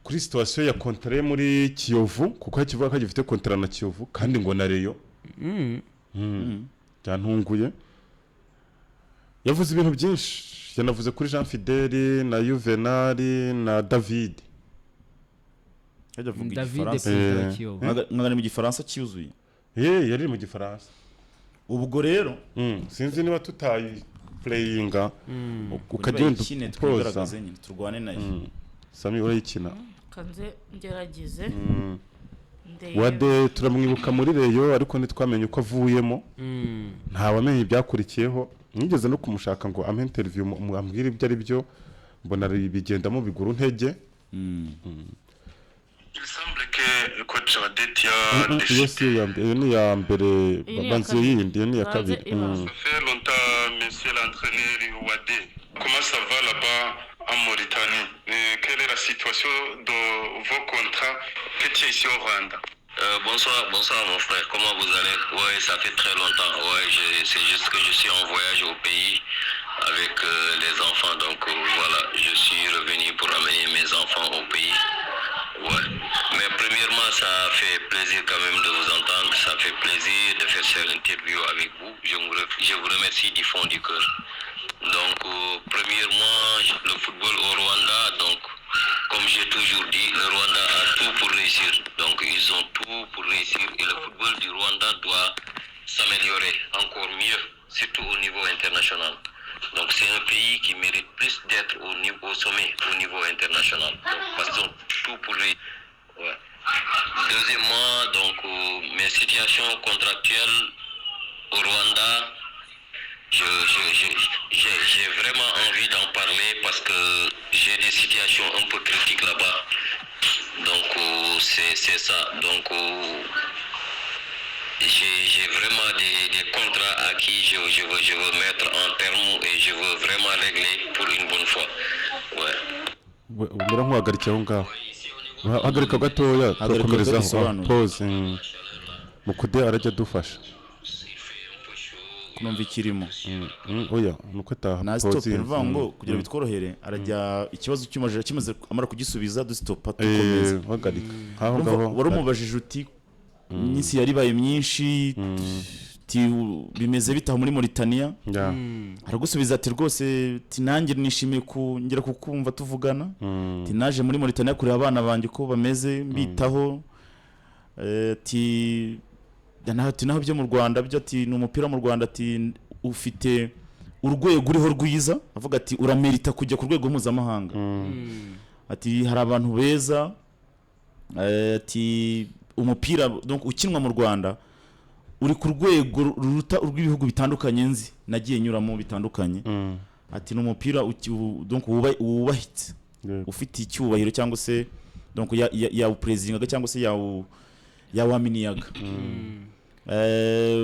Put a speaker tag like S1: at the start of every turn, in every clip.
S1: kuri situation ya contrat muri Kiyovu kuko kivuga ko gifite contrat na Kiyovu kandi ngo na Rayon byantunguye yavuze ibintu byinshi yanavuze kuri Jean Fidèle na Juvenal na David
S2: David
S3: mwagane mu gifaransa cyuzuye
S1: yari mu gifaransa
S3: ubwo rero
S1: sinzi niba tutayi playinga
S3: ukagenda twigaragaze nyine turwane nayo
S1: Sami urayikina
S2: kanze ngeragize
S1: Wade turamwibuka muri Rayon ariko ntitwamenye uko avuyemo nta wamenye ibyakurikiyeho nigeze no kumushaka ngo ampe interview ambwira ibyo ari byo mbona bigendamo biguru ntege
S4: Il semble que coach Adet a décidé.
S1: Ni ya mbere babanze yindi ni ya kabiri.
S4: Ça fait longtemps monsieur l'entraîneur Wade. Comment ça va là-bas en Mauritanie? Quelle est la situation de vos contrats que tu es ici au Rwanda?
S5: Bonsoir mon frère, comment vous allez? Ouais, ça fait très longtemps. Ouais, c'est juste que je suis en voyage au pays avec les enfants, donc voilà, je suis revenu pour amener mes enfants au pays. Ouais, mais premièrement, ça fait plaisir quand même de vous entendre, ça fait plaisir de faire cette interview avec vous. Je vous remercie du fond du cœur. Donc, premièrement, le football au Rwanda, donc, comme j'ai toujours dit, le Rwanda a tout pour réussir. Donc, ils ont tout pour réussir et le football du Rwanda doit s'améliorer encore mieux, surtout au niveau international. Donc, c'est un pays qui mérite plus d'être au sommet, au niveau international. Donc, parce qu'ils ont tout pour lui. Ouais. Deuxièmement, donc, mes situations contractuelles au Rwanda, j'ai vraiment envie d'en parler parce que j'ai des situations un peu critiques là-bas. Donc, c'est ça. Donc, j'ai vraiment des contrats à qui je veux mettre en terme et je veux vraiment régler pour une bonne fois. Ouais.
S1: Ubura nkwagarika aho ngaho. Hagarika gatoya turakomereza pause. Mukude arajya dufasha.
S3: Kunumva ikirimo.
S1: Oya nuko taha
S3: na stop ruvango kugira bitworohere arajya ikibazo cy'umajira kimaze amara kugisubiza dustopa tukomeza.
S1: Hagarika. Aho ngaho.
S3: Warumubajije uti nyisi yari baye myinshi bimeze bitaho muri Mauritania aragusubiza ati rwose tinange nishimiye kongera kukumva tuvugana tinaje muri Mauritania kuri abana banje ko bameze mbitaho ati naho byo mu Rwanda byo ati n'umupira mu Rwanda ati ufite urwego uriho rwiza avuga ati uramerita kujya ku rwego mpuzamahanga ati hari abantu beza ati umupira donc ukinwa mu Rwanda uri ku rwego ruruta urw'ibihugu bitandukanye nzi nagiye nyuramo bitandukanye ati n'umupira donc wubahitse ufite icyubahiro cyangwa se donc ya president cyangwa se ya waminiyaga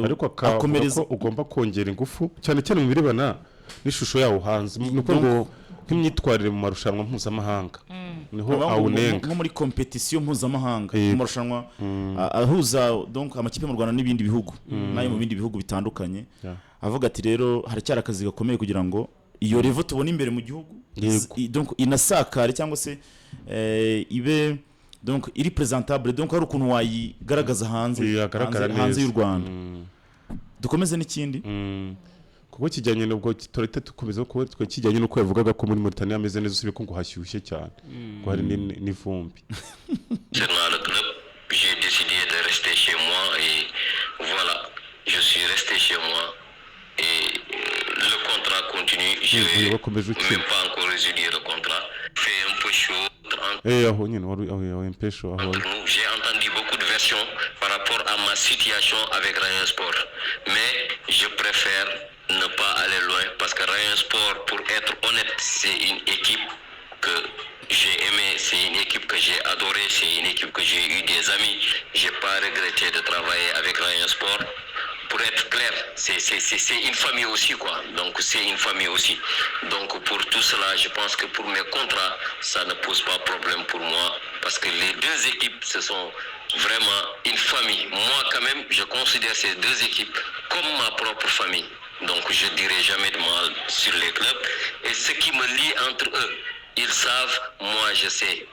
S1: ariko akomereza ugomba kongera ingufu cyane cyane mu birebana n'ishusho yawo hanze nuko ngo nk'imyitwarire mu marushanwa mpuzamahanga niho awunenga
S3: nko muri competition mpuzamahanga mu marushanwa ahuza donc amakipe mu Rwanda n'ibindi bihugu nayo mu bindi bihugu bitandukanye avuga ati rero haracyari akazi gakomeye kugira ngo iyo level tubone imbere mu gihugu donc inasakare cyangwa se ibe donc iri présentable donc hari ukuntu wayigaragaza hanze y'u Rwanda dukomeze n'ikindi
S1: kuko kijyanye n'ubwo turete tukomeza ko kijyanye no kwevugaga ko muri Mauritania ameze neza usibye ko ngo hashyushye cyane ko hari n'ivumbi.
S5: Dans le club, j'ai décidé de rester chez moi et voilà, je suis resté chez moi et le contrat continue. Je vais même pas encore résilier le contrat. Fait un peu chaud.
S1: J'ai
S5: entendu beaucoup de versions par rapport à ma situation avec Rayon Sport, mais je préfère ne pas aller loin parce que Rayon Sport, pour être honnête, c'est une équipe que j'ai aimée, c'est une équipe que j'ai adorée, c'est une équipe que j'ai eu des amis. J'ai pas regretté de travailler avec Rayon Sport. Pour être clair, c'est une famille aussi quoi. Donc c'est une famille aussi. Donc pour tout cela, je pense que pour mes contrats, ça ne pose pas problème pour moi parce que les deux équipes, ce sont vraiment une famille. Moi quand même, je considère ces deux équipes comme ma propre famille. Donc je dirai jamais de mal sur les clubs. Et ce qui me lie entre eux, ils savent, moi je sais.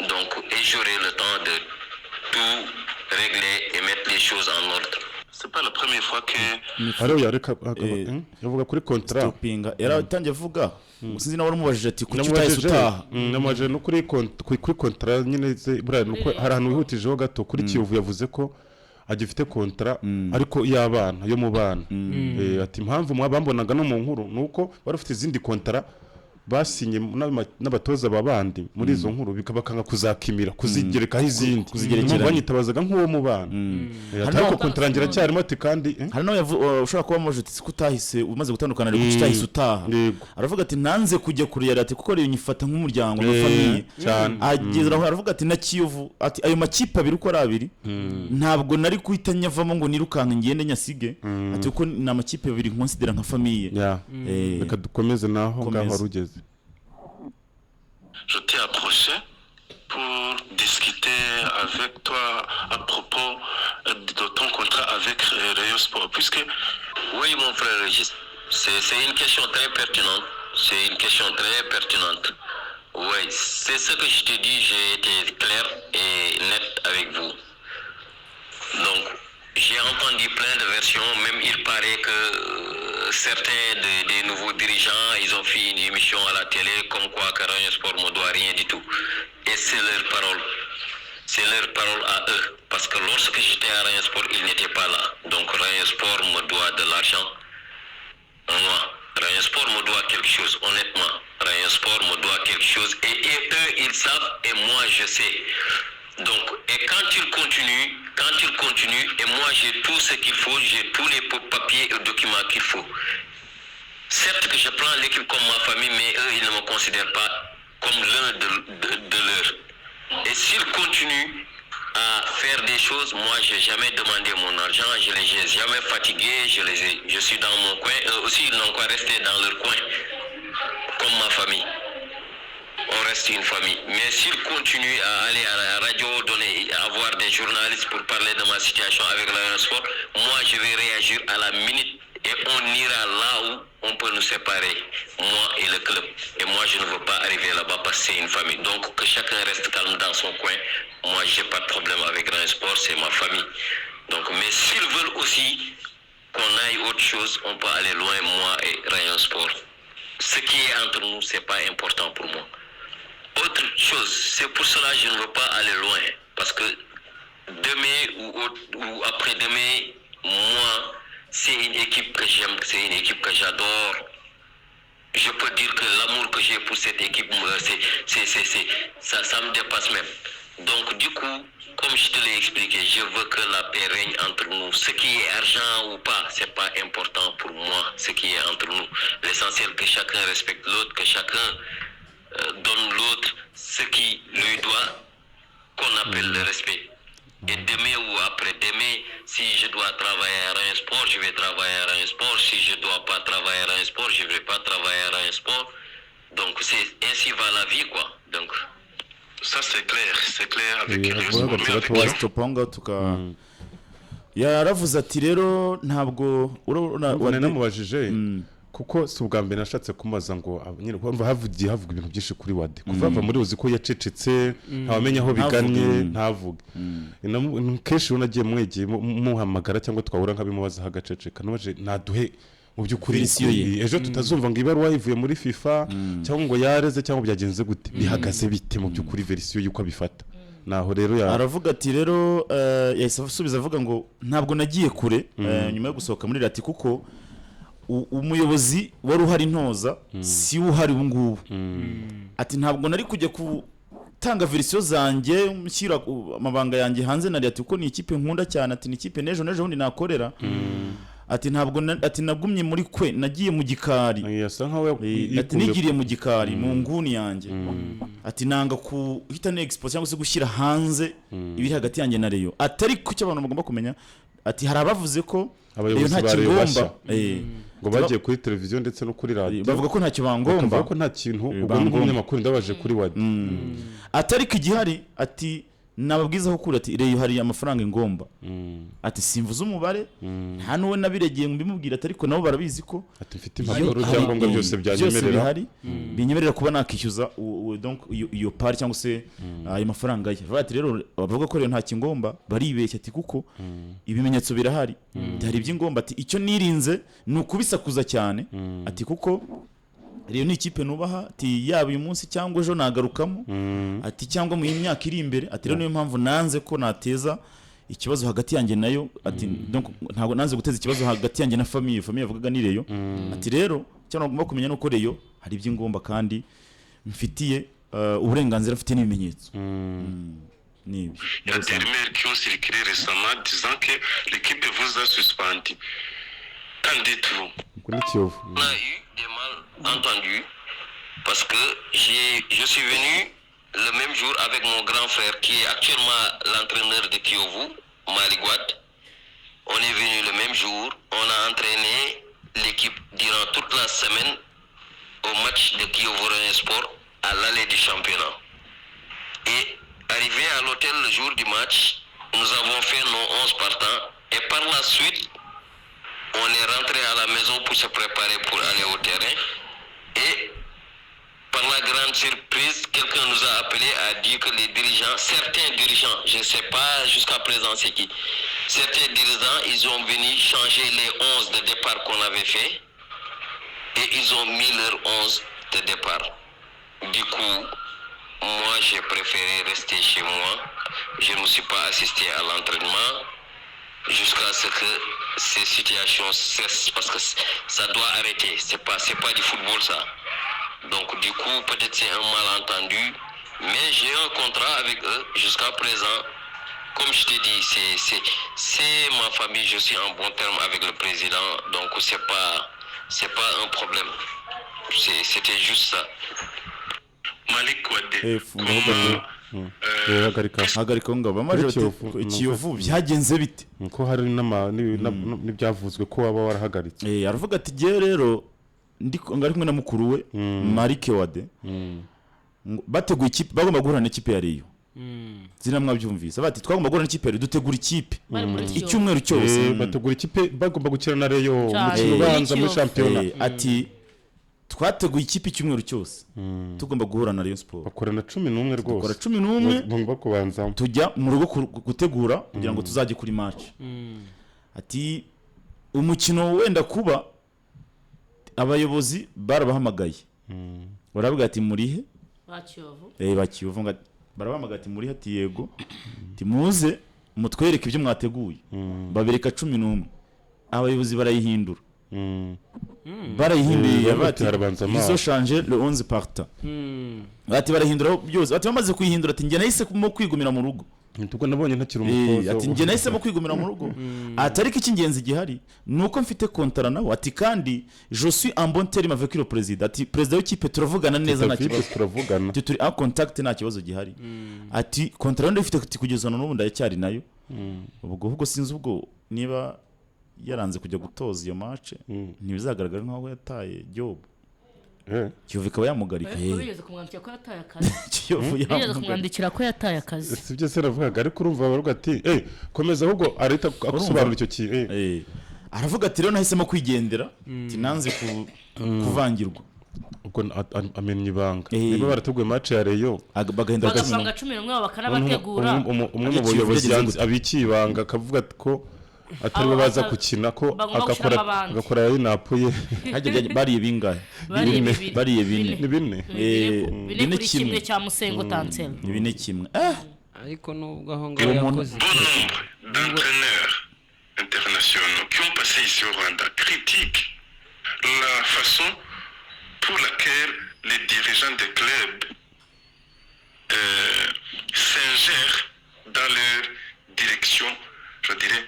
S5: Donc, et j'aurai le temps de tout régler et mettre les choses en ordre.
S4: C'est pas la première fois que
S1: ariyo yareka yavuga kuri contrat
S3: Stopinga yaratangiye avuga sinzi nawe waramubajije ati kuki utahise utaha
S1: namubajije no kuri contrat nyine buriya nuko hari ahantu wihutijeho gato kuri Kiyovu yavuze ko agifite contrat ariko y'abana yo mu bana ati impamvu mwabambonaga no mu nkuru nuko bari ufite izindi contrat basinye n'abatoza babandi muri izo nkuru bikabakanga kuzakimira kuzigerekaho izindi banyitabazaga nk'uwo mu bana ariko kontrangira cyarimo ati kandi
S3: hari nawe ushobora kuba muje ati kutahise umaze gutandukana ariko utahise utaha aravuga ati nanze kujya kuri ati kuko rero nyifata nk'umuryango na famille ageze aho aravuga ati na Kiyovu ati ayo makipe abiri uko ari abiri ntabwo nari kuhita nyavamo ngo nirukanka ngende nyasige ati kuko ni amakipe abiri considera nka famille
S1: reka dukomeze naho ngaho rugeze.
S4: Je t'ai approché pour discuter avec toi à propos de ton contrat avec Rayon Sport, puisque...
S5: Oui, mon frère Régis, c'est une question très pertinente. C'est une question très pertinente. Oui, c'est ce que je te dis, j'ai été clair et net avec vous. Donc, j'ai entendu plein de versions, même il paraît que certains des nouveaux dirigeants, ils ont fait une émission à la télé comme quoi que Rayon Sport ne doit rien du tout. Et c'est leur parole. C'est leur parole à eux. Parce que lorsque j'étais à Rayon Sport, ils n'étaient pas là. Donc Rayon Sport me doit de l'argent. Moi, Rayon Sport me doit quelque chose, honnêtement. Rayon Sport me doit quelque chose. Et eux, ils savent et moi, je sais. Donc, et quand ils continuent, et moi j'ai tout ce qu'il faut, j'ai tous les papiers et documents qu'il faut. Certes que je prends l'équipe comme ma famille, mais eux, ils ne me considèrent pas comme l'un de leurs. Et s'ils continuent à faire des choses, moi, j'ai jamais demandé mon argent, je les ai jamais fatigués, je suis dans mon coin. Eux aussi, ils n'ont qu'à rester dans leur coin, comme ma famille. On reste une famille. Mais s'ils continuent à aller à la radio, avoir des journalistes pour parler de ma situation avec Rayon Sport, moi je vais réagir à la minute et on ira là où on peut nous séparer, moi et le club. Et moi je ne veux pas arriver là-bas parce que c'est une famille. Donc que chacun reste calme dans son coin. Moi j'ai pas de problème avec Rayon Sport, c'est ma famille. Donc, mais s'ils veulent aussi qu'on aille autre chose, on peut aller loin, moi et Rayon Sport. Ce qui est entre nous, c'est pas important pour moi. Autre chose, c'est pour cela que je ne veux pas aller loin. Parce que demain ou après-demain, moi, c'est une équipe que j'aime, c'est une équipe que j'adore. Je peux dire que l'amour que j'ai pour cette équipe, ça me dépasse même. Donc du coup, comme je te l'ai expliqué, je veux que la paix règne entre nous. Ce qui est argent ou pas, c'est pas important pour moi, ce qui est entre nous. L'essentiel que chacun respecte l'autre, que chacun donne l'autre ce qui lui doit, qu'on appelle le respect. Et demain ou après-demain, si je dois travailler à Rayon Sport, je vais travailler à Rayon Sport. Si je ne dois pas travailler à Rayon Sport, je ne vais pas travailler à Rayon Sport. Donc ainsi va la vie, quoi. Donc
S4: ça c'est clair avec Rayon Sport.
S3: yaravuze ati rero ntabwo
S1: urabona namubajije kuko si ubwa mbere nashatse kumubaza ngo nyine havuga ibintu byinshi kuri Wade kuva muri uzi ko yacecetse ntawamenya aho biganye ntavuge kenshi unagiye mwegeye muhamagara cyangwa twahura nkabimubaza hagaceceka nabaje naduhe mu by'ukuri ejo tutazumva ngo ibaruwa ivuye muri FIFA cyangwa ngo yareze cyangwa byagenze gute bihagaze bite mu by'ukuri verisiyo yuko abifata naho rero
S3: aravuga ati rero yahise asubiza avuga ngo ntabwo nagiye kure nyuma yo gusohoka muri rati kuko umuyobozi wari uhari ntoza si uhari ubu ngubu ati ntabwo nari kujya gutanga verisiyo zanjye mushyira amabanga yanjye hanze nari ati kuko ni ikipe nkunda cyane ati ni ikipe n'ejo bundi nakorera ati ntabwo ati nagumye muri kwe nagiye mu gikari
S1: yasa nkaho
S3: ati nigiriye mu gikari mu nguni yanjye ati nanga kuhita n'expo cyangwa se gushyira hanze ibiri hagati yanjye na Rayon atari ku cyo abantu bagomba kumenya ati hari abavuze ko
S1: abayobozi nta kigomba ngo bagiye kuri televiziyo ndetse no kuri radio
S3: bavuga ko nta kibangomba
S1: bavuga ko nta kintu ubwo n'umunyamakuru ndabaje kuri Wade
S3: atari ko igihari ati nababwiza ko kuri ati reyo hari amafaranga ingomba ati simvuze umubare nta nuwe nabiregeye ngo mbimubwira ati ariko nabo barabizi ko
S1: ati mfite impapuro byangombwa byose byanyemerera
S3: binyemerera kuba nakishyuza donc iyo part cyangwa se ayo mafaranga ye ati rero bavuga ko rero nta kingomba baribeshya ati kuko ibimenyetso birahari hari iby'ingomba ati icyo nirinze ni ukubisakuza cyane ati kuko rero ni ikipe nubaha ati yaba uyu munsi cyangwa ejo nagarukamo ati cyangwa mu myaka iri imbere ati rero niyo mpamvu nanze ko nateza ikibazo hagati yanjye nayo ati donc ntabwo nanze guteza ikibazo hagati yanjye na famille yavugaga ni reyo ati rero cyangwa ngomba kumenya nuko reyo hari iby'ingomba kandi mfitiye uburenganzira mfite n'ibimenyetso
S4: Il y a des rumeurs qui ont circulé récemment disant que l'équipe vous a suspendu. Qu'en dites-vous?
S5: On a eu des malentendus parce que je suis venu le même jour avec mon grand frère qui est actuellement l'entraîneur de Kiyovu, Malick Wade. On est venu le même jour, on a entraîné l'équipe durant toute la semaine au match de Kiyovu Sport à l'allée du championnat. Et arrivé à l'hôtel le jour du match, nous avons fait nos 11 partants et par la suite, on est rentré à la maison pour se préparer pour aller au terrain et par la grande surprise, quelqu'un nous a appelé à dire que les dirigeants, certains dirigeants, je ne sais pas jusqu'à présent c'est qui, certains dirigeants, ils ont venu changer les 11 de départ qu'on avait fait et ils ont mis leurs 11 de départ. Du coup, moi j'ai préféré rester chez moi, je ne me suis pas assisté à l'entraînement jusqu'à ce que ces situations cessent parce que ça doit arrêter, c'est pas du football ça. Donc du coup peut-être c'est un malentendu, mais j'ai un contrat avec eux jusqu'à présent. Comme je t'ai dit, c'est ma famille, je suis en bon terme avec le président, donc c'est pas un problème. C'était juste ça.
S4: Malick Wade,
S3: hagarika ngo bamaje Kiyovu byagenze bite
S1: ko hari n'ibyavuzwe ko waba warahagaritse
S3: aravuga ati giye rero ngari kumwe na mukuru we Malick Wade bateguye ikipe bagomba guhura n'ikipe ya Reyo zina mwabyumvise bati twagomba guhura n'ikipe ya Reyo dutegura ikipe icyumweru cyose
S1: bategura ikipe bagomba gukina na Reyo mu ubanza muri championnat
S3: ati twateguye ikipe icyumweru cyose tugomba guhura na Rayon Sport
S1: bakorana 11 rwose
S3: bakora 11
S1: bagomba kubanza
S3: tujya mu rugo gutegura kugira ngo tuzajye kuri match ati umukino wenda kuba abayobozi barabahamagaye baravuga ati murihe bakiyovu ngo barabahamagaye ati murihe ati yego ati muze mutwereke ibyo mwateguye babereka 11 abayobozi barayihindura barayihinduye bati izo changer le 11 partant bati barahindura byose bati bamaze kuyihindura ati nge nahise mo kwigumira mu rugo
S1: ntuko nabonye ntakiri umukozo
S3: ati nge nahise mo kwigumira mu rugo atariko icy'ingenzi gihari nuko mfite contrat nawe ati kandi je suis en bon terme avec le président ati président w'ikipe turavugana neza nta kibazo
S1: turavugana
S3: turi en contact nta kibazo gihari ati contrat ndifite ati kugeza n'ubu ndacyari nayo ubwo sinzi ubwo niba yaranze kujya gutoza iyo match ntibizagaragara nkaho yataye job Kiyovu ikaba yamugarika
S2: yigeze kumwandikira ko yataye akazi
S3: Kiyovu
S2: yigeze kumwandikira ko yataye akazi
S1: sibyo se navugaga ariko urumva baruga ati komeza ahubwo arita akusobanura icyo ki
S3: aravuga ati rero nahisemo kwigendera ati nanze kuvangirwa
S1: ubwo amenye ibanga niba barateguye match ya Reyo
S2: bagahindura bagapanga 11 bakanabategura
S1: umwe mu bayobozi abikibanga akavuga ko atari bo baza gukina ko agakora inapuye bariye bingahe bariye bine
S2: kimwe cya Musengo Tansel
S3: bine kimwe
S6: ariko nubwo aho ngaho yakoze
S4: d'entraîneurs internationaux qui ont passé ici au Rwanda critiquent la façon pour laquelle les dirigeants des clubs s'ingèrent dans leur direction, je dirais,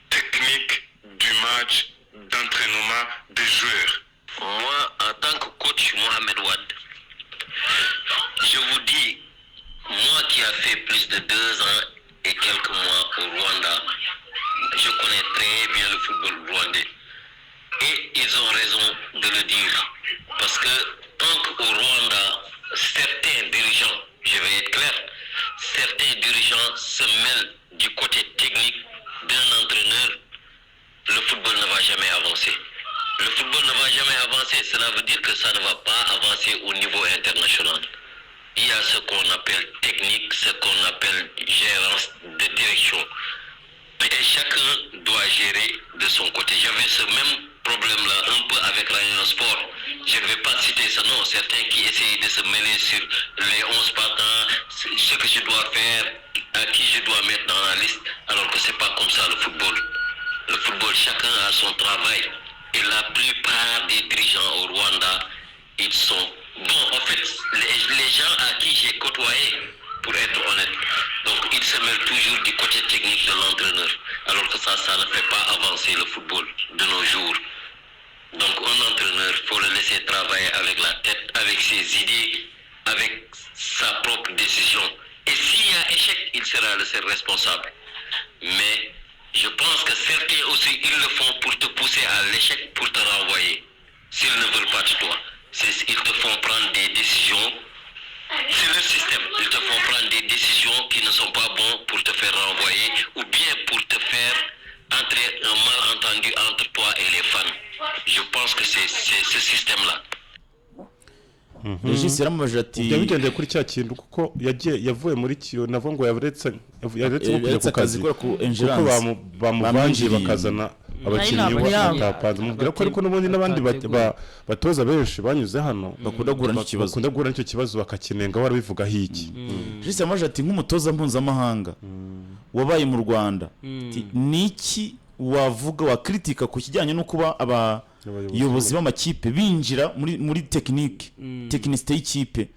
S4: technique du match, d'entraînement des joueurs.
S5: Moi, en tant que coach Mohamed Wade, je vous dis, moi qui a fait plus de 2 ans et quelques mois au Rwanda, je connais très bien le football rwandais. Et ils ont raison de le dire. Parce que tant qu'au Rwanda, certains dirigeants, je vais être clair, certains dirigeants se mêle du côté technique d'un entraîneur, le football ne va jamais avancer. Le football ne va jamais avancer, cela veut dire que ça ne va pas avancer au niveau international. Il y a ce qu'on appelle technique, ce qu'on appelle gérance de direction. Et chacun doit gérer de son côté. J'avais ce même problème-là un peu avec Rayon Sport. Je ne vais pas citer ce nom, certains qui essayent de se mêler sur les 11 partants, ce que je dois faire, à qui je dois mettre dans la liste, alors que ce n'est pas comme ça le football. Le football, chacun a son travail. Et la plupart des dirigeants au Rwanda, ils sont... Bon, en fait, les gens à qui j'ai côtoyé, pour être honnête, donc ils se mêlent toujours du côté technique de l'entraîneur, alors que ça ne fait pas avancer le football de nos jours. Donc un entraîneur, il faut le laisser travailler avec la tête, avec ses idées, avec sa propre décision. Et s'il y a échec, il sera le seul responsable. Mais je pense que certains aussi, ils le font pour te pousser à l'échec, pour te renvoyer. S'ils ne veulent pas de toi, ils te font prendre des décisions. C'est le système. Ils te font prendre des décisions qui ne sont pas bonnes pour te faire renvoyer ou bien pour te faire entrer un malentendu entre toi et les fans. Je pense que c'est ce système-là.
S3: Regis yaramubaje ati
S1: yabigendeye kuri cya kintu kuko yavuye muri kiyo navo ngo yaretse kujya ku kazi kuko bamuvangiye bakazana abakinnyi batapanze mubwira ko ariko n'ubundi n'abandi batoza benshi banyuze hano
S3: bakunda guhura
S1: n'icyo kibazo bakakinenga warabivuga hiki.
S3: Regis yaramubaje ati nk'umutoza mpuzamahanga wabaye mu Rwanda niki wavuga wakritika ku kijyanye no kuba abayobozi b'amakipe binjira muri tekinisite y'ikipe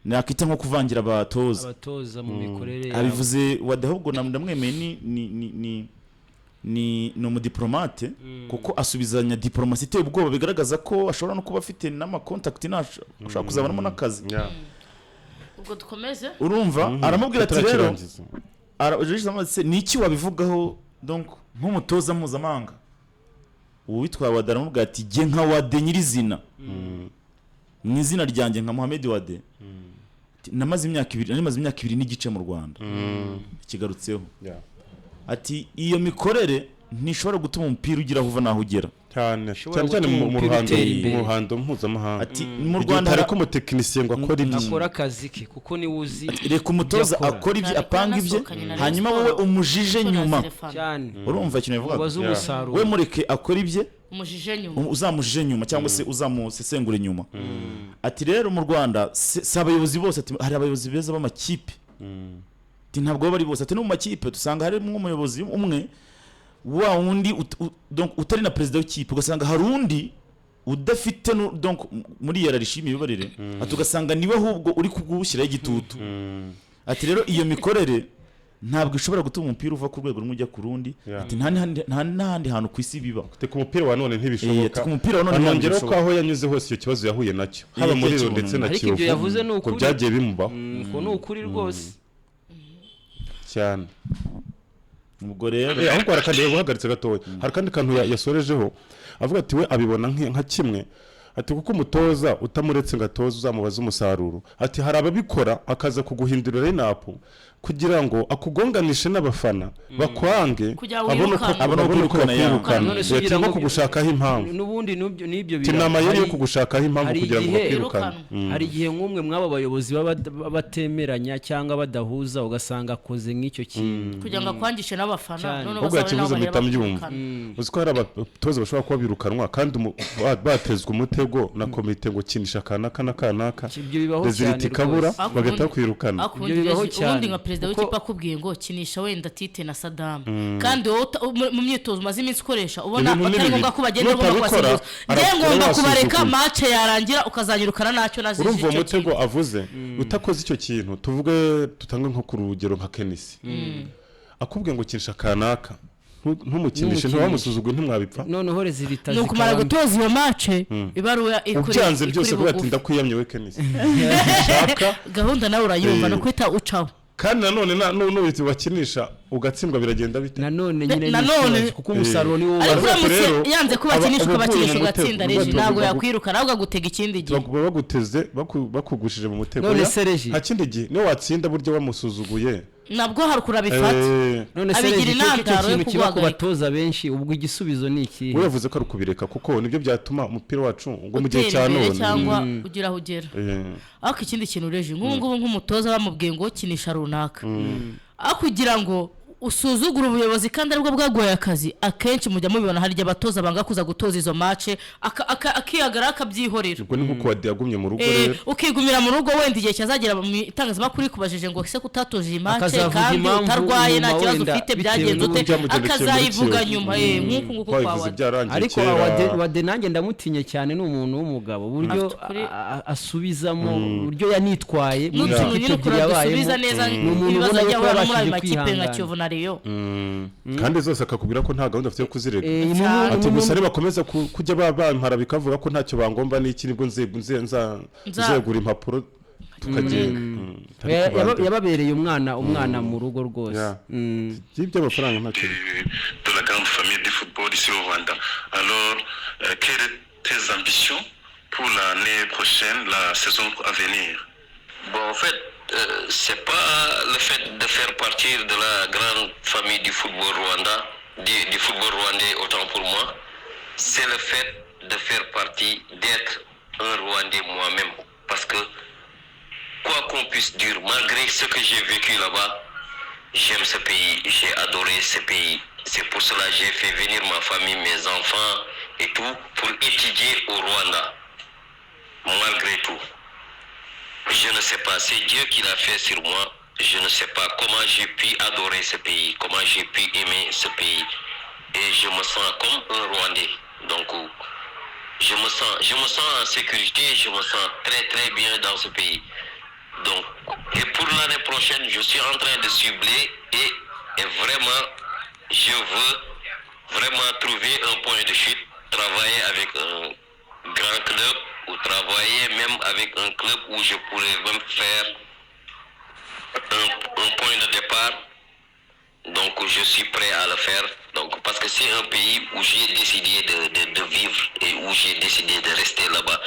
S3: nakita nko kuvangira abatoza
S6: mu mikorere
S3: abivuze wadahubwo ndamwemeye ni umudiplomate kuko asubizanya diplomasi iteye ubwoba bigaragaza ko ashobora no kuba afite n'amakontakiti ashobora kuzabonamo n'akazi.
S2: ubwo dukomeze
S3: urumva aramubwira ati rero niki wabivugaho donc nk'umutoza mpuzamahanga uwitwa Wade aramubwira ati jye nka Wade nyirizina mu izina ryanjye nka Mohamed Wade namaze imyaka 2 n'igice mu Rwanda ikigarutseho ati iyo mikorere ntishobora gutuma umupira ugira aho uva naho ugera
S1: cyane mu ruhando mpuzamahanga.
S3: Ati mu Rwanda
S1: hariko umutekinisiye ngo akora
S6: akazi ke kuko ni uzi
S3: reka umutoza akora ibyo apanga ibye hanyuma wowe umujije nyuma
S6: cyane
S3: urumva ikintu bivuga we mureke akora ibye
S2: umujije nyuma
S3: uzamujije nyuma cyangwa se uzamusesengure nyuma. Ati rero mu Rwanda si abayobozi bose ati hari abayobozi beza b'amakipe ati ntabwo bari bose ati no mu makipe dusanga harimo umuyobozi umwe wa wundi donc utari na president w'ikipe ugasanga hari undi udafite donc muri yararishimi bibarire atugasanga niwe ahubwo uri kugushyira igitutu. Ati rero iyo mikorere ntabwo ishobora gutuma umupira uva ku rwego rumwe ujya ku rundi. Ati nta n'ahandi hantu ku isi biba
S1: ku mupira wa none ntibishoboka
S3: ku mupira wa none
S1: nongera ko aho yanyuze hose icyo kibazo yahuye nacyo haba muri ro ndetse na Kiyovu
S6: ariko ibyo yavuze ni ukuri
S1: byagiye bimubaho
S6: ko ni ukuri rwose
S1: cyane.
S3: ubwo rero
S1: ahubwo harakandi buhagaritse gatoya hari kandi kantu yasorejeho avuga ati we abibona nka kimwe ati kuko umutoza utamuretse ngatoza uzamubaza umusaruro ati hari ababikora akaza kuguhindurira lineup kugira ngo akugonganishe n'abafana bakwange abone uko bakwirukana leta no kugushakaho impamvu
S6: n'ubundi n'ibyo
S1: tinama yo kugushakaho impamvu kugira ngo bakwirukane.
S6: Hari igihe nk'umwe mwaba bayobozi batemeranya cyangwa badahuza ugasanga akoze nk'icyo kintu
S2: kugira ngo akwangishe n'abafana
S1: none bazabaye bitabyumva uzi ko hari abatoza bashobora kuba birukanwa kandi batezwe umutego na komite ngo kinisha kanaka reziliti kabura bagahita kwirukana.
S6: Ibyo bibaho cyane
S2: perezida w'ikipe akubwiye ngo kinisha wenda Tite na Saddam kandi mu myitozo maze iminsi ukoresha ubona atari ngombwa ko bagenda ubona ko basimbuza ngiye ngomba kubareka match yarangira ukazanyirukana nacyo nazije
S1: urumva umutego avuze utakoze icyo kintu tuvuge tutange nko ku rugero nka Kenisi akubwiye ngo kinisha kanaka ntumukinishe ntiwamusuzugwe ntimwabipfa
S6: noneho rezilita
S2: nuko mara gutoza iyo match ibaruya ikuri
S1: ubyanze byose kuba ati ndakwiyamye we Kenisi
S2: gahunda nawe urayumva no kwita ucaho
S1: kandi nanone n'ubiti bakinisha ugatsindwa biragenda bite
S6: nanone nyine
S2: nanone
S6: kuko umusaruro ni wowe
S2: ariko
S1: Ariko rero,
S2: uramutse yanze kubakinisha
S1: aba-
S2: ukabakinisha
S1: abavuye mu
S2: ugatsinda
S1: mutego,
S2: reji ntabwo
S1: bagu-
S2: yakwirukana ahubwo agutega ikindi gihe
S1: baba baguteze bakugushije mu mutego
S6: None
S1: Oya,
S6: se Regi?
S1: nta kindi gihe niyo watsinda buryo wamusuzuguye
S2: nabwo hari kurabifata
S6: none se
S2: abigira
S6: Regi, icyo
S2: intandaro yo
S6: kintu kiba ku
S2: kuguhagarika.
S6: batoza benshi ubwo igisubizo ni iki
S1: we yavuze ko ari ukubireka kuko nibyo byatuma umupira wacu ngo mu gihe
S2: utera
S1: cya
S2: imbere
S1: none
S2: cyangwa ugira aho ugera
S1: Eh,
S2: ariko ikindi kintu reji nk'ubu ngubu nk'umutoza bamubwiye ngo kinisha runaka aho kugira ngo usuzugura ubuyobozi kandi aribwo bwagoye akazi akenshi mujya mubibona hari igihe abatoza banga kuza gutoza izo mace akihagara akabyihorera
S1: ubwo ni nk'uko wadi yagumye mu rugo rero
S2: ukigumira mu rugo wenda igihe cyazagera mu itangazamakuru ikubajije ngo ese kutatoje iyi mace
S6: Akazavuga
S2: kandi
S6: impamvu
S2: utarwaye nta
S6: nyuma
S2: kibazo
S6: wenda
S2: ufite
S6: bitewe
S2: byagenze ute
S1: n'ibyamugendekeye muri
S2: akazayivuga
S1: Kiyovu.
S2: nyuma nk'uku nguku kwa
S1: twabivuze
S2: wadi
S1: byarangiye
S6: ariko
S1: kera
S6: wade nanjye ndamutinye cyane ni umuntu w'umugabo uburyo
S2: Afite ukuri.
S6: asubizamo uburyo yanitwaye mu
S2: n'utuntu
S6: ikipe
S2: nyine
S6: ebyiri
S2: ukora dusubiza
S6: yabayemo
S2: neza
S6: ni umuntu
S2: ibibazo
S6: ubona
S2: ajya
S6: yuko
S2: ahura muri ayo
S6: yabashije
S2: makipe nka
S6: kwihangana.
S2: Kiyovu na Rayon
S1: kandi zose akakubwira ko nta gahunda afite yo kuzirega
S2: Cyane.
S1: ati gusa nibakomeza kujya bampara bikavuga ko ntacyo bangomba n'iki nibwo nzegura impapuro tukagenda Ariko bande.
S6: yababereye umwana mu rugo rwose
S1: Yeah. by'amafaranga ntacyo
S4: de la grande famille du football ici au Rwanda. Alors, quelles sont tes ambitions pour l'année prochaine, la saison à venir?
S5: Bon, en fait, c'est pas le fait de faire partir de la grande famille du football rwandais, du football rwandais autant pour moi. C'est le fait de faire partie, d'être un Rwandais moi-même. Parce que, quoi qu'on puisse dire, malgré ce que j'ai vécu là-bas, j'aime ce pays, j'ai adoré ce pays. C'est pour cela que j'ai fait venir ma famille, mes enfants et tout, pour étudier au Rwanda. Malgré tout. Je ne sais pas, c'est Dieu qui l'a fait sur moi. Je ne sais pas comment j'ai pu adorer ce pays, comment j'ai pu aimer ce pays. Et je me sens comme un Rwandais. Donc, je me sens en sécurité, je me sens très très bien dans ce pays. Donc, et pour l'année prochaine, je suis en train de cibler et vraiment, je veux vraiment trouver un point de chute, travailler avec un grand club ou travailler même avec un club où je pourrais même faire un point de départ. Donc je suis prêt à le faire. Donc, parce que c'est un pays où j'ai décidé de vivre et où j'ai décidé de rester là-bas.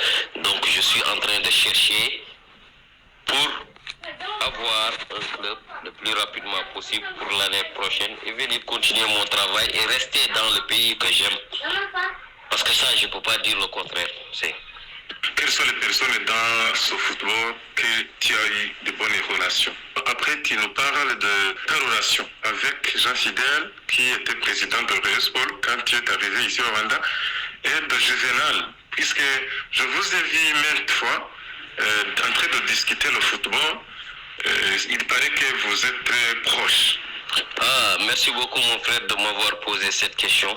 S5: Donc je suis en train de chercher pour avoir un club le plus rapidement possible pour l'année prochaine et venir continuer mon travail et rester dans le pays que j'aime. Parce que ça, je ne peux pas dire le contraire.
S4: Quelles sont les personnes dans ce football que tu as eu de bonnes relations? Après, tu nous parles de ta relation avec Jean Fidèle, qui était président de Rayon Sport quand tu es arrivé ici au Rwanda, et de Juvenal, puisque je vous ai vu maintes fois en train de discuter le football. Il paraît que vous êtes très proches.
S5: Ah, merci beaucoup mon frère de m'avoir posé cette question,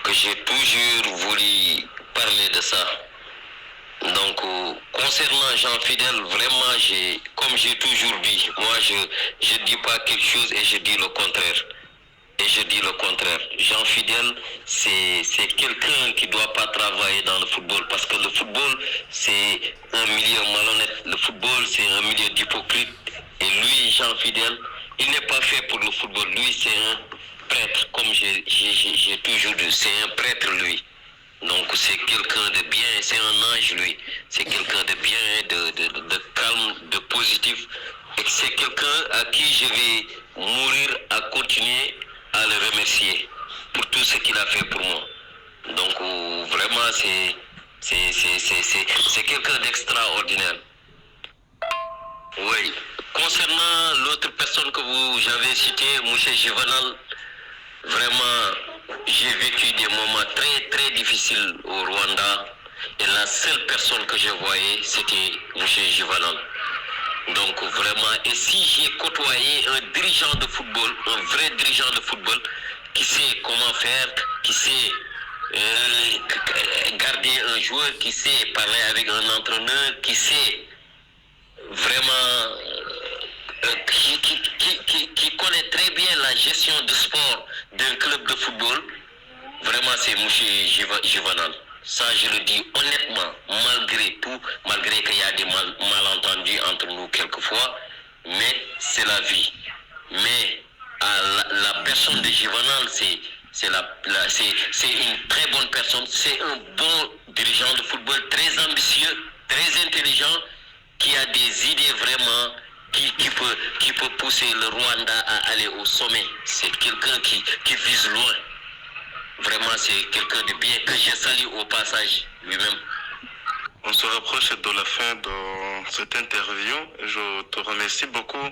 S5: que j'ai toujours voulu parler de ça. Donc, concernant Jean Fidèle, vraiment, comme j'ai toujours dit, moi, je dis pas quelque chose et je dis le contraire. Et je dis le contraire. Jean Fidèle, c'est quelqu'un qui ne doit pas travailler dans le football parce que le football, c'est un milieu malhonnête. Le football, c'est un milieu d'hypocrite. Et lui, Jean Fidèle, il n'est pas fait pour le football. Lui, c'est un prêtre, comme j'ai toujours dit. C'est un prêtre, lui. Donc c'est quelqu'un de bien, c'est un ange lui, c'est quelqu'un de bien, de calme, de positif, et c'est quelqu'un à qui je vais mourir à continuer à le remercier pour tout ce qu'il a fait pour moi. Donc vraiment c'est quelqu'un d'extraordinaire. Oui. Concernant l'autre personne que vous avez citée, M. Juvenal, vraiment, j'ai vécu des moments très très difficiles au Rwanda et la seule personne que je voyais c'était M. Juvenal. Donc vraiment, et si j'ai côtoyé un dirigeant de football, un vrai dirigeant de football qui sait comment faire, qui sait garder un joueur, qui sait parler avec un entraîneur, qui sait vraiment qui connaît très bien la gestion du sport d'un club de football, vraiment c'est M. Juvenal. Ça, je le dis honnêtement, malgré tout, malgré qu'il y a des malentendus entre nous quelquefois, mais c'est la vie. Mais à personne de Juvenal, c'est une très bonne personne, c'est un bon dirigeant de football, très ambitieux, très intelligent, qui a des idées vraiment qui peut pousser le Rwanda à aller au sommet. C'est quelqu'un qui vise loin. Vraiment, c'est quelqu'un de bien que je salue au passage lui-même.
S4: On se rapproche de la fin de cette interview. Je te remercie beaucoup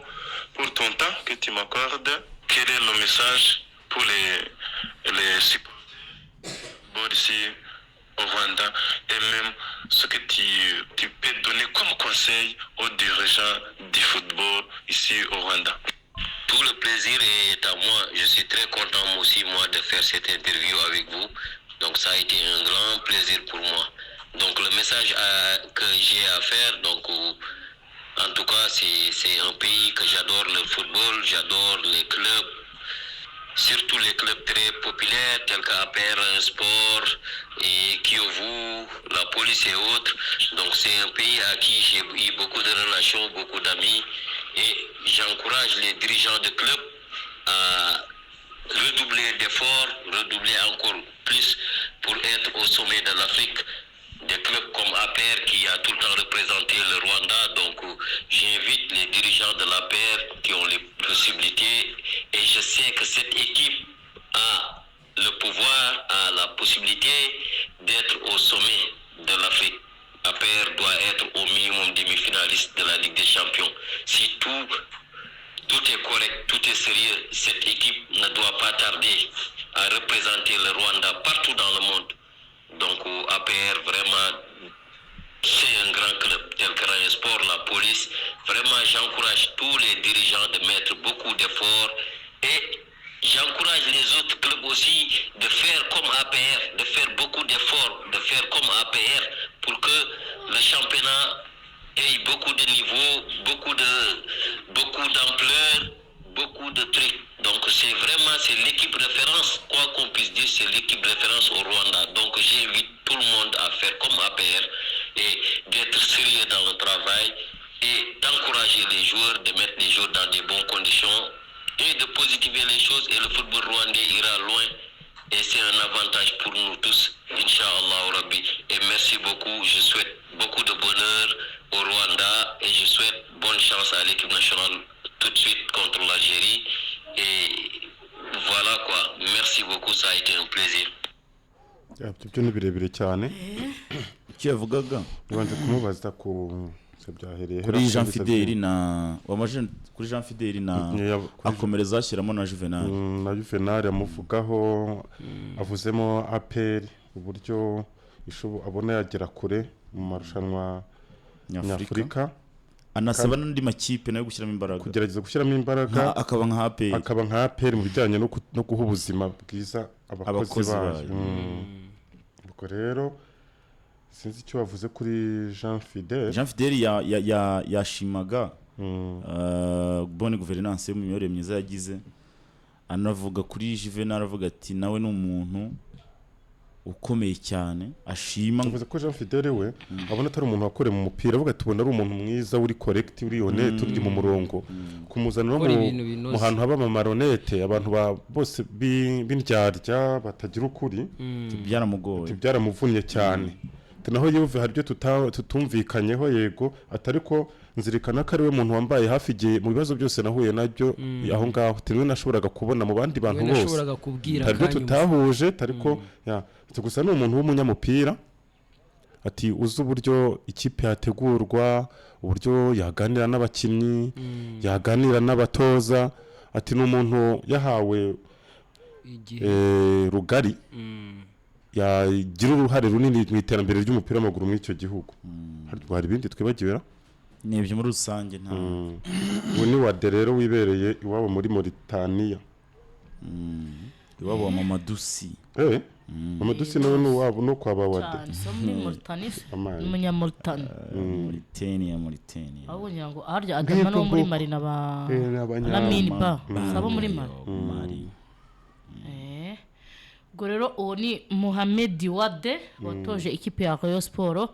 S4: pour ton temps que tu m'accordes. Quel est le message pour les supporters ici au Rwanda et même ce que tu peux donner comme conseil aux dirigeants du football ici au Rwanda?
S5: Tout le plaisir est à moi. Je suis très content aussi moi de faire cette interview avec vous. Donc ça a été un grand plaisir pour moi. Donc le message que j'ai à faire, donc en tout cas c'est un pays que j'adore le football, j'adore les clubs, surtout les clubs très populaires tels qu'APR Sport et Kiyovu, la police et autres. Donc c'est un pays à qui j'ai eu beaucoup de relations, beaucoup d'amis et j'encourage les dirigeants de clubs à redoubler d'efforts, redoubler encore plus pour être au sommet de l'Afrique. Des clubs comme APR qui a tout le temps représenté le Rwanda, donc j'invite les dirigeants de l'APR qui ont les possibilités et je sais que cette équipe a le pouvoir, a la possibilité d'être au sommet de l'Afrique. APR doit être au minimum demi-finaliste de la Ligue des Champions. Si tout est correct, tout est sérieux, cette équipe ne doit pas tarder à représenter le Rwanda partout dans le monde. Donc APR vraiment c'est un grand club tel que Rayon Sport, la police. Vraiment j'encourage tous les dirigeants de mettre beaucoup d'efforts et j'encourage les autres clubs aussi de faire comme APR, de faire beaucoup d'efforts, de faire comme APR pour que le championnat ait beaucoup de niveaux, beaucoup d'ampleur, beaucoup de trucs. Donc c'est l'équipe référence, quoi qu'on puisse dire, c'est l'équipe référence au Rwanda. Donc j'invite tout le monde à faire comme APR et d'être sérieux dans le travail et d'encourager les joueurs, de mettre les joueurs dans des bonnes conditions et de positiver les choses et le football rwandais ira loin et c'est un avantage pour nous tous, Inch'Allah Rabbi. Et merci beaucoup, je souhaite beaucoup de bonheur au Rwanda et je souhaite bonne chance à l'équipe nationale tout de suite contre l'Algérie. Et voilà quoi, merci beaucoup, ça a été un plaisir.
S1: Ibyo ni birebire cyane
S3: icyo yavugaga
S1: nibanze kumubaza ku byahereye
S3: kuri Jean Fidèle na kuri Jean Fidèle na akomereza ashyiramo na Juvenal yamuvugaho avuzemo APR uburyo abona yagera kure mu marushanwa nyafurika anasaba n'andi makipe nayo gushyiramo imbaraga kugerageza gushyiramo imbaraga akaba nka APR mu bijyanye no guha ubuzima bwiza abakozi bayo. Ubwo rero sinzi icyo wavuze kuri Jean Fidèle yashimaga bonne gouvernance mu miyoborere myiza yagize, anavuga kuri Juvenal aravuga ati nawe ni umuntu ukomeye cyane ashima. Tuvuze ko Jean Fidèle we abona atari umuntu wakore mu mupira, avuga ati ubona ari umuntu mwiza uri correct uri honnête uri mu murongo kumuzana mu hantu haba mu maronete abantu bose b'indyarya batagira ukuri byaramuvunnye cyane. Naho yuve haryo tutumvikanyeho yego atari ko nzirikana ko ari we muntu wambaye hafi igihe mu bibazo byose nahuye nabyo aho ngaho tinwe nashoboraga kubona mu bandi bantu bose haryo tutahuje tariko gusa ni umuntu w'umunyamupira ati uzi uburyo ikipe yategurwa, uburyo yaganira n'abakinnyi, yaganira n'abatoza, ati ni umuntu yahawe rugari yagira uruhare runini mu iterambere ry'umupira w'amaguru muri icyo gihugu. Hari ibindi twibagiwe n'ibyo muri rusange nta ubu ni Wade rero wibereye iwabo muri Mauritania, iwabo wa Mamadusi. Mamadusi nawe ni uwabo no kwa Wade
S2: muri Mauritania, umunyamauritania
S3: Mauritania
S2: abo nyango harya agama no muri Mali na Minba sabo muri Mali. Ubwo rero uwo ni Mohamed Wade watoje ikipe ya Rayon Sport,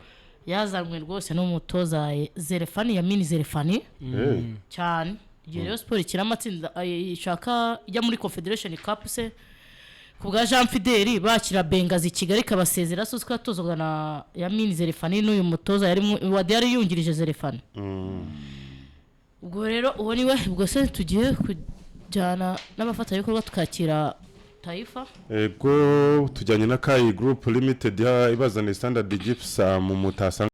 S2: yazanwe rwose n'umutoza Zerefani Yamini Zerefani cyane igihe rero siporo ikina amatsinda ishaka ijya muri Confederation Cup se kubwa Jean Fideli bakira Bengazi Kigali kabasezera so twatozwa na Yamini Zerefani n'uyu mutoza yari yungirije Zerefani ubwo rero uwo niwe ubwo se tugiye kujyana n'abafatanyabikorwa tukakira Taifa
S1: ego tujyanye na Kai Group Limited ya ibazana Standard Gypsum mu Mutasa